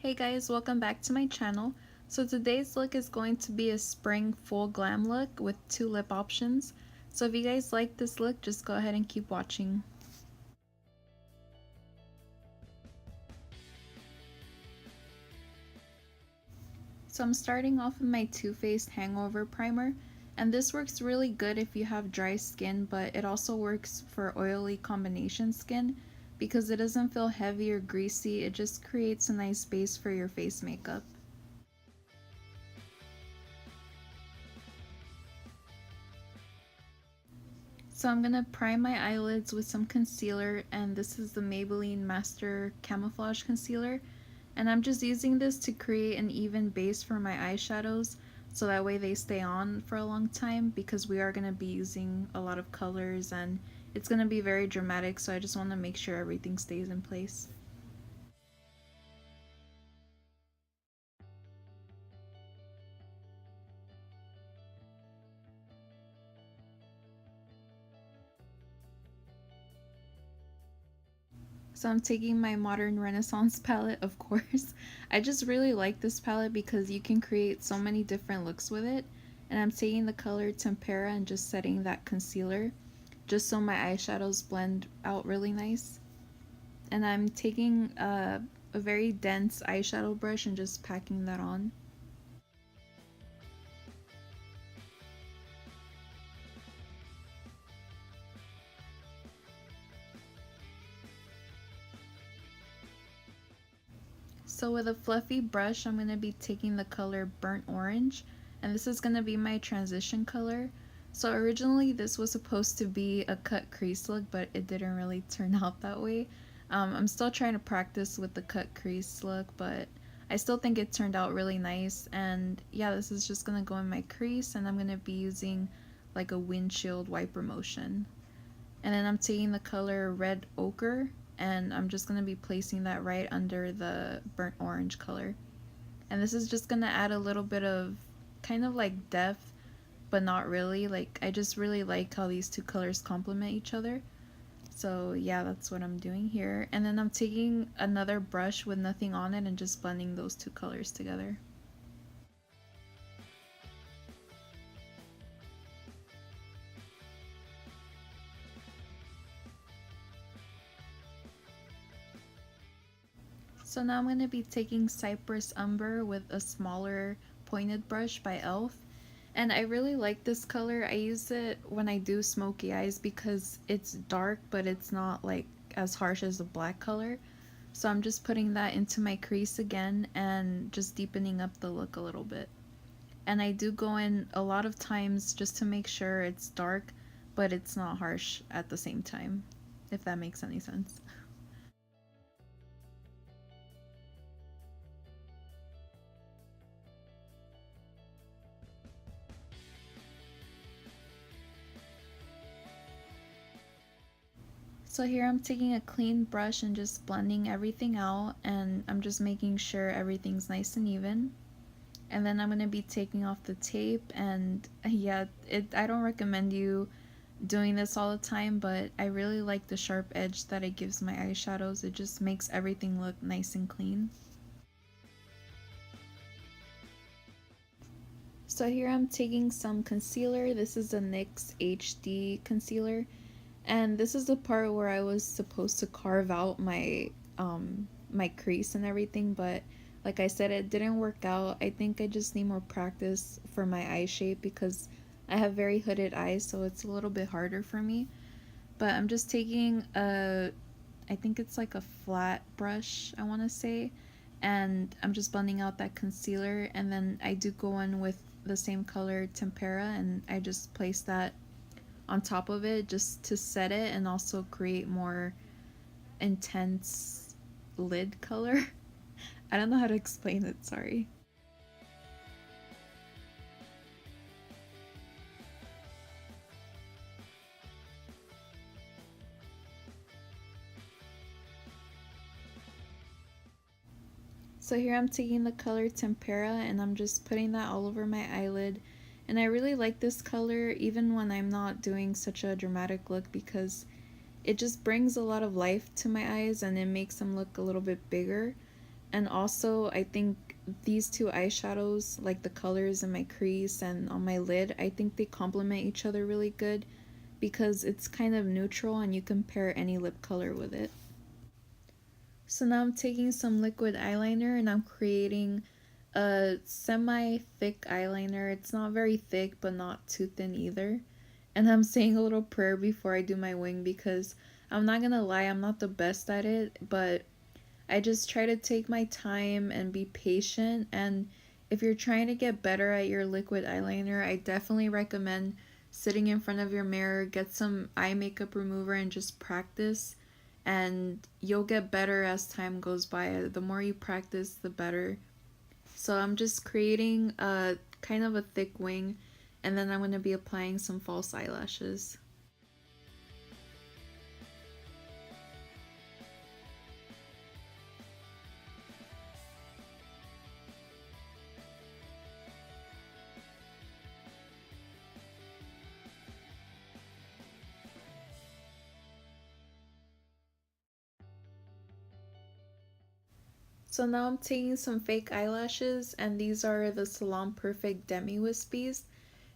Hey guys, welcome back to my channel. So today's look is going to be a spring full glam look with 2 lip options. So if you guys like this look, just go ahead and keep watching. So I'm starting off with my Too Faced Hangover Primer, and this works really good if you have dry skin, but it also works for oily combination skin because it doesn't feel heavy or greasy. It just creates a nice base for your face makeup. So I'm going to prime my eyelids with some concealer, and this is the Maybelline Master Camouflage Concealer. And I'm just using this to create an even base for my eyeshadows so that way they stay on for a long time, because we are going to be using a lot of colors and it's going to be very dramatic, so I just want to make sure everything stays in place. So I'm taking my Modern Renaissance palette, of course. I just really like this palette because you can create so many different looks with it. And I'm taking the color Tempera and just setting that concealer just so my eyeshadows blend out really nice. And I'm taking a very dense eyeshadow brush and just packing that on. So with a fluffy brush, I'm going to be taking the color Burnt Orange, and this is going to be my transition color. So originally this was supposed to be a cut crease look, but it didn't really turn out that way. I'm still trying to practice with the cut crease look, but I still think it turned out really nice. And yeah, this is just going to go in my crease, and I'm going to be using like a windshield wiper motion. And then I'm taking the color Red Ochre, and I'm just going to be placing that right under the burnt orange color. And this is just going to add a little bit of kind of like depth, but not really. Like, I just really like how these two colors complement each other. So yeah, that's what I'm doing here. And then I'm taking another brush with nothing on it and just blending those two colors together. So now I'm going to be taking Cypress Umber with a smaller pointed brush by e.l.f. And I really like this color. I use it when I do smoky eyes because it's dark, but it's not like as harsh as the black color. So I'm just putting that into my crease again and just deepening up the look a little bit. And I do go in a lot of times just to make sure it's dark, but it's not harsh at the same time, if that makes any sense. So here I'm taking a clean brush and just blending everything out, and I'm just making sure everything's nice and even. And then I'm going to be taking off the tape, and yeah, I don't recommend you doing this all the time, but I really like the sharp edge that it gives my eyeshadows. It just makes everything look nice and clean. So here I'm taking some concealer. This is a NYX HD concealer. And this is the part where I was supposed to carve out my crease and everything, but like I said, it didn't work out. I think I just need more practice for my eye shape because I have very hooded eyes, so it's a little bit harder for me. But I'm just taking I think it's like a flat brush, I want to say, and I'm just blending out that concealer, and then I do go in with the same color Tempera, and I just place that on top of it just to set it and also create more intense lid color. I don't know how to explain it, sorry. So here I'm taking the color Tempera and I'm just putting that all over my eyelid. And I really like this color even when I'm not doing such a dramatic look because it just brings a lot of life to my eyes and it makes them look a little bit bigger. And also, I think these two eyeshadows, like the colors in my crease and on my lid, I think they complement each other really good because it's kind of neutral and you can pair any lip color with it. So now I'm taking some liquid eyeliner and I'm creating a semi-thick eyeliner. It's not very thick but not too thin either. And I'm saying a little prayer before I do my wing because I'm not gonna lie, I'm not the best at it, but I just try to take my time and be patient. And if you're trying to get better at your liquid eyeliner, I definitely recommend sitting in front of your mirror, get some eye makeup remover, and just practice. And you'll get better as time goes by. The more you practice, the better. So I'm just creating a kind of a thick wing, and then I'm going to be applying some false eyelashes. So now I'm taking some fake eyelashes, and these are the Salon Perfect Demi Wispies.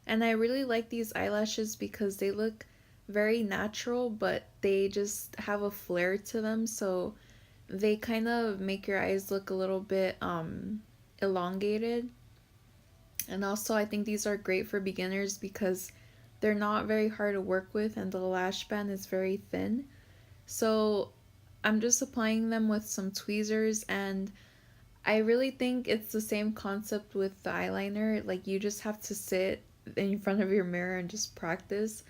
And I really like these eyelashes because they look very natural, but they just have a flare to them, so they kind of make your eyes look a little bit elongated. And also I think these are great for beginners because they're not very hard to work with and the lash band is very thin. So I'm just applying them with some tweezers, and I really think it's the same concept with the eyeliner. Like, you just have to sit in front of your mirror and just practice.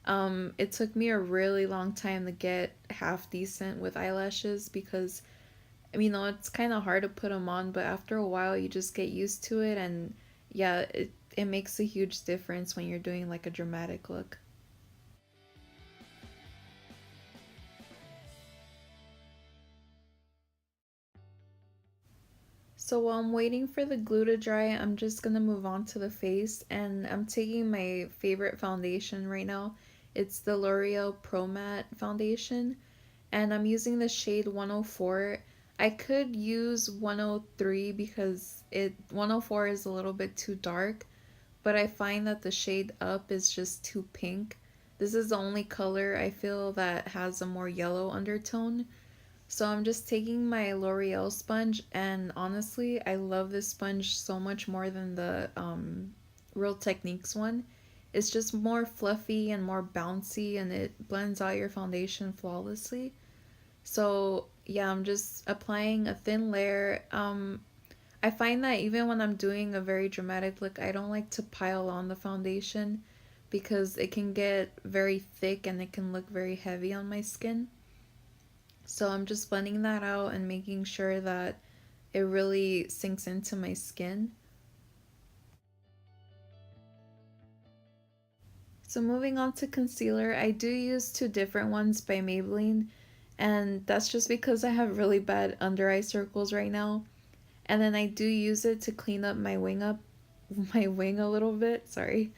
It took me a really long time to get half decent with eyelashes because, it's kind of hard to put them on, but after a while you just get used to it, and yeah, it makes a huge difference when you're doing like a dramatic look. So while I'm waiting for the glue to dry, I'm just gonna move on to the face, and I'm taking my favorite foundation right now. It's the L'Oreal Pro Matte foundation, and I'm using the shade 104. I could use 103 because 104 is a little bit too dark, but I find that the shade up is just too pink. This is the only color I feel that has a more yellow undertone. So I'm just taking my L'Oreal sponge, and honestly, I love this sponge so much more than the Real Techniques one. It's just more fluffy and more bouncy, and it blends out your foundation flawlessly. So yeah, I'm just applying a thin layer. I find that even when I'm doing a very dramatic look, I don't like to pile on the foundation because it can get very thick and it can look very heavy on my skin. So I'm just blending that out and making sure that it really sinks into my skin. So moving on to concealer, I do use two different ones by Maybelline, and that's just because I have really bad under eye circles right now. And then I do use it to clean up my wing a little bit, sorry.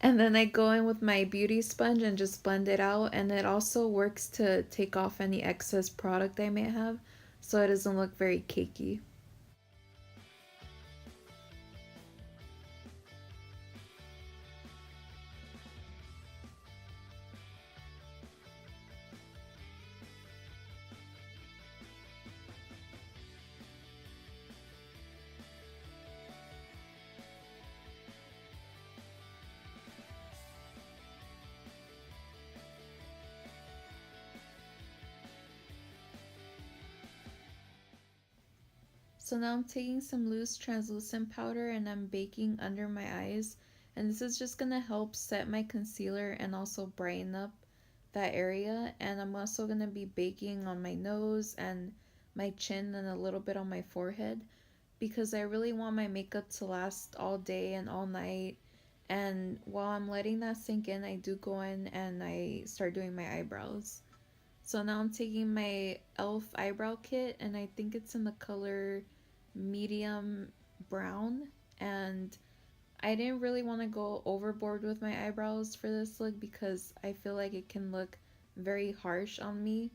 And then I go in with my beauty sponge and just blend it out, and it also works to take off any excess product I may have so it doesn't look very cakey. So now I'm taking some loose translucent powder and I'm baking under my eyes. And this is just going to help set my concealer and also brighten up that area. And I'm also going to be baking on my nose and my chin and a little bit on my forehead because I really want my makeup to last all day and all night. And while I'm letting that sink in, I do go in and I start doing my eyebrows. So now I'm taking my e.l.f. eyebrow kit, and I think it's in the color medium brown. And I didn't really want to go overboard with my eyebrows for this look because I feel like it can look very harsh on me.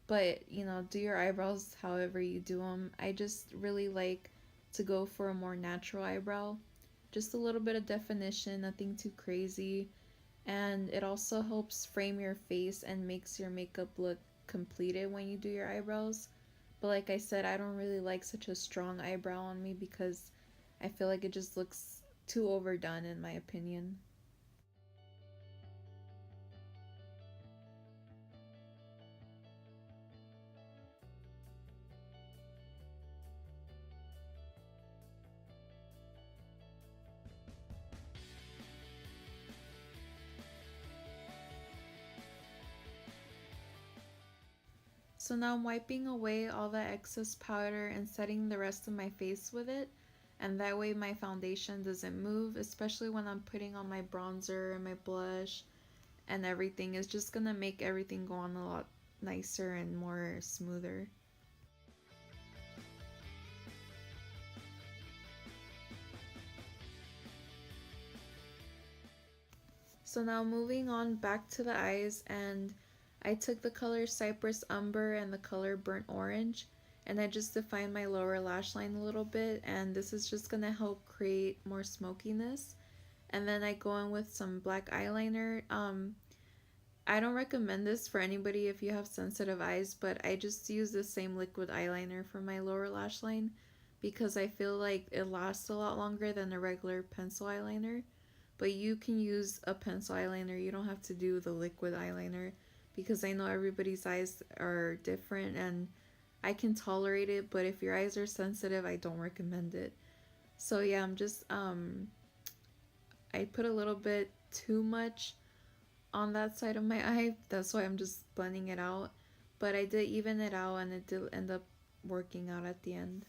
But, you know, do your eyebrows however you do them. I just really like to go for a more natural eyebrow. Just a little bit of definition, nothing too crazy. And it also helps frame your face and makes your makeup look completed when you do your eyebrows. But like I said, I don't really like such a strong eyebrow on me because I feel like it just looks too overdone in my opinion. So now I'm wiping away all that excess powder and setting the rest of my face with it. And that way my foundation doesn't move, especially when I'm putting on my bronzer and my blush and everything. It's just gonna make everything go on a lot nicer and more smoother. So now moving on back to the eyes, and I took the color Cypress Umber and the color Burnt Orange, and I just defined my lower lash line a little bit, and this is just gonna help create more smokiness. And then I go in with some black eyeliner. I don't recommend this for anybody if you have sensitive eyes, but I just use the same liquid eyeliner for my lower lash line because I feel like it lasts a lot longer than a regular pencil eyeliner. But you can use a pencil eyeliner, you don't have to do the liquid eyeliner because I know everybody's eyes are different and I can tolerate it, but if your eyes are sensitive, I don't recommend it. So yeah, I put a little bit too much on that side of my eye. That's why I'm just blending it out. But I did even it out and it did end up working out at the end.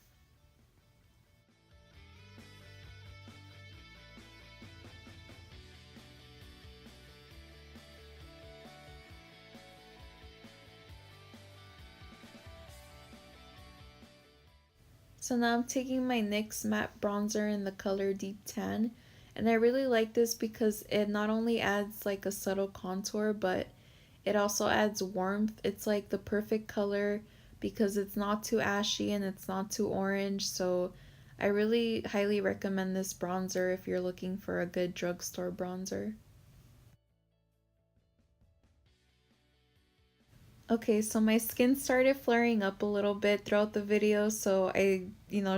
So now I'm taking my NYX Matte Bronzer in the color Deep Tan. And I really like this because it not only adds like a subtle contour, but it also adds warmth. It's like the perfect color because it's not too ashy and it's not too orange. So I really highly recommend this bronzer if you're looking for a good drugstore bronzer. Okay, so my skin started flaring up a little bit throughout the video, so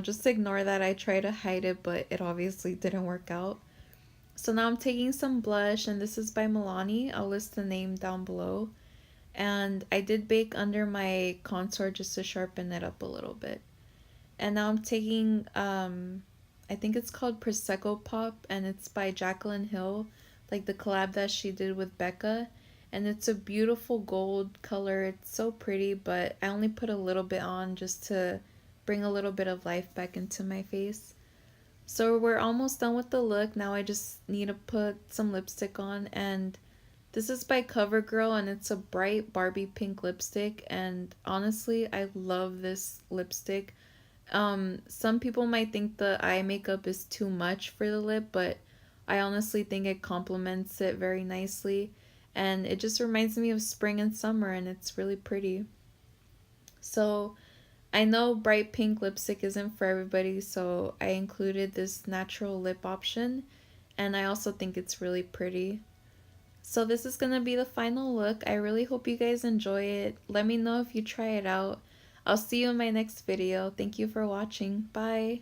just ignore that. I try to hide it, but it obviously didn't work out. So now I'm taking some blush, and this is by Milani. I'll list the name down below. And I did bake under my contour just to sharpen it up a little bit. And now I'm taking, I think it's called Prosecco Pop, and it's by Jaclyn Hill, like the collab that she did with Becca. And it's a beautiful gold color. It's so pretty, but I only put a little bit on just to bring a little bit of life back into my face. So we're almost done with the look. Now I just need to put some lipstick on, and this is by CoverGirl and it's a bright Barbie pink lipstick, and honestly, I love this lipstick. Some people might think the eye makeup is too much for the lip, but I honestly think it complements it very nicely, and it just reminds me of spring and summer, and it's really pretty. So I know bright pink lipstick isn't for everybody, so I included this natural lip option, and I also think it's really pretty. So this is going to be the final look. I really hope you guys enjoy it. Let me know if you try it out. I'll see you in my next video. Thank you for watching. Bye.